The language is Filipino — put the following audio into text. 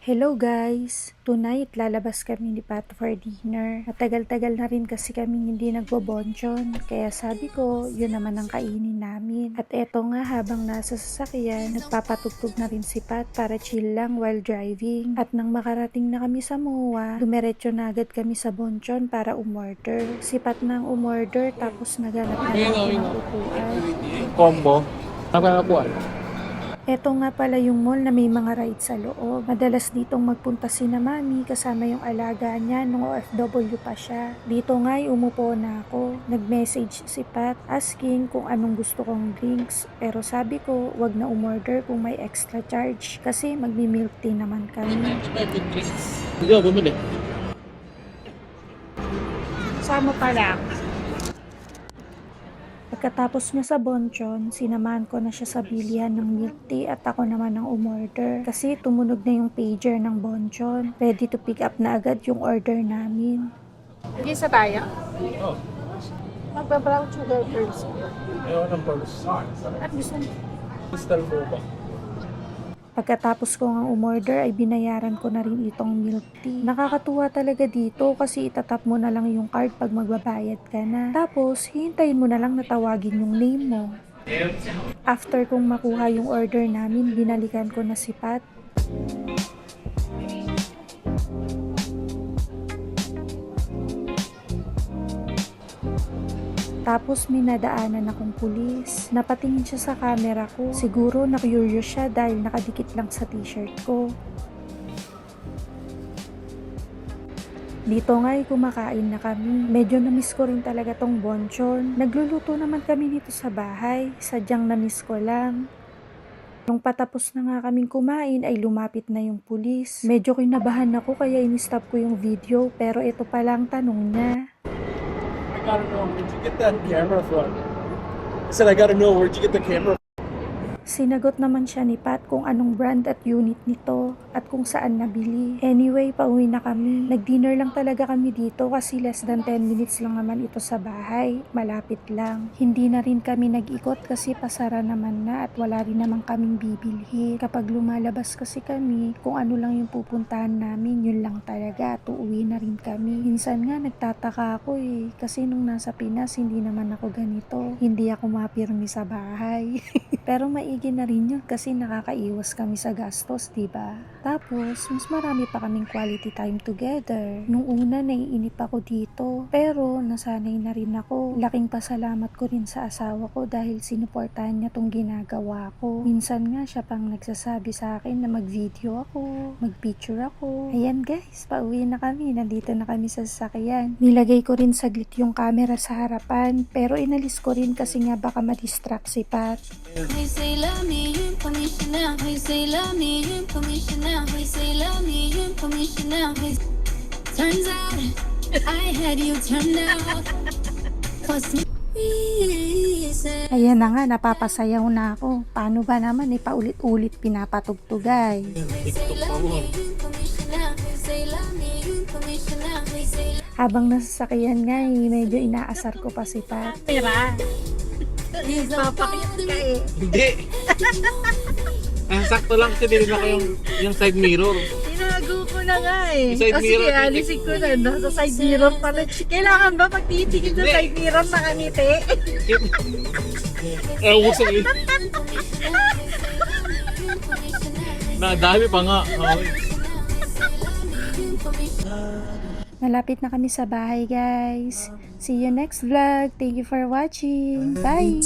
Hello guys! Tonight, lalabas kami ni Pat for dinner. Matagal-tagal na rin kasi kami hindi nagbobonchon. Kaya sabi ko, yun naman ang kainin namin. At eto nga, habang nasa sasakyan, nagpapatugtog na rin si Pat para chill lang while driving. At nang makarating na kami sa MOA, dumiretso na agad kami sa bonchon para umorder. Si Pat nang umorder tapos naganap na natin ng upuan. Combo. Nakakapuan. Eto nga pala yung mall na may mga rides sa loob. Madalas ditong magpunta si na mami kasama yung alaga niya nung OFW pa siya. Dito nga umupo na ako. Nag-message si Pat asking kung anong gusto kong drinks. Pero sabi ko wag na umorder kung may extra charge kasi magmi-milk tea naman kami. Hindi ako bumili. Sama pala. Pagkatapos niya sa bonchon, sinamahan ko na siya sa bilihan ng milk tea at ako naman ang umorder. Kasi tumunog na yung pager ng bonchon. Ready to pick up na agad yung order namin. Hindi sa tayo. Oh. Magba-brown sugar first. Ayaw ng pearls. At gusto mo. Crystal boba. Pagkatapos ko nga umorder ay binayaran ko na rin itong milk tea. Nakakatuwa talaga dito kasi itatap mo na lang yung card pag magbabayad ka na. Tapos, hintayin mo na lang na tawagin yung name mo. After kong makuha yung order namin, binalikan ko na si Pat. Tapos may nadaanan akong pulis. Napatingin siya sa camera ko. Siguro na-curious siya dahil nakadikit lang sa t-shirt ko. Dito nga ay kumakain na kami. Medyo na-miss ko rin talaga tong bonchon. Nagluluto naman kami dito sa bahay. Sadyang na-miss ko lang. Nung patapos na nga kaming kumain ay lumapit na yung pulis. Medyo kinabahan ako kaya in-stop ko yung video pero ito pala ang tanong niya. I gotta know, where'd you get that camera from? I said, I gotta know, where'd you get the camera from? Sinagot naman siya ni Pat kung anong brand at unit nito at kung saan nabili. Anyway, pauwi na kami. Nag-dinner lang talaga kami dito kasi less than 10 minutes lang naman ito sa bahay. Malapit lang. Hindi na rin kami nag-ikot kasi pasara naman na at wala rin naman kaming bibilhin. Kapag lumalabas kasi kami, kung ano lang yung pupuntahan namin, yun lang talaga at uuwi na rin kami. Minsan nga nagtataka ako kasi nung nasa Pinas, hindi naman ako ganito. Hindi ako mapirmi sa bahay. Pero maigi na rin yun kasi nakakaiwas kami sa gastos, diba? Tapos, mas marami pa kaming quality time together. Nung una, naiinip ako dito. Pero, nasanay na rin ako. Laking pasalamat ko rin sa asawa ko dahil sinuportahan niya tong ginagawa ko. Minsan nga, siya pang nagsasabi sa akin na mag-video ako, mag-picture ako. Ayan guys, pauwi na kami. Nandito na kami sa sasakyan. Nilagay ko rin saglit yung camera sa harapan. Pero inalis ko rin kasi nga baka ma-distract si Pat. They say love me, you put me Chanel. They say love me, you put me Chanel. They say love me, you put me Chanel. Turns out I had you turned out. Plus me. Ayan na nga, napapasayaw na ako. Paano ba naman, paulit-ulit pinapatugtugay. Habang nasasakyan nga, medyo inaasar ko pa si Pat. Pera. Papakit ka Hindi! Ang sakto lang kasi dinila ko yung side mirror. Tinago ko na nga Yung side Sige, mirror, alisin ko na. Nasa side mirror pala. Kailangan ba pag titigil sa Hindi. side mirror nakangiti? Ewan sa iyo. Nadami pa nga. Okay. Malapit na kami sa bahay, guys. See you next vlog. Thank you for watching. Bye!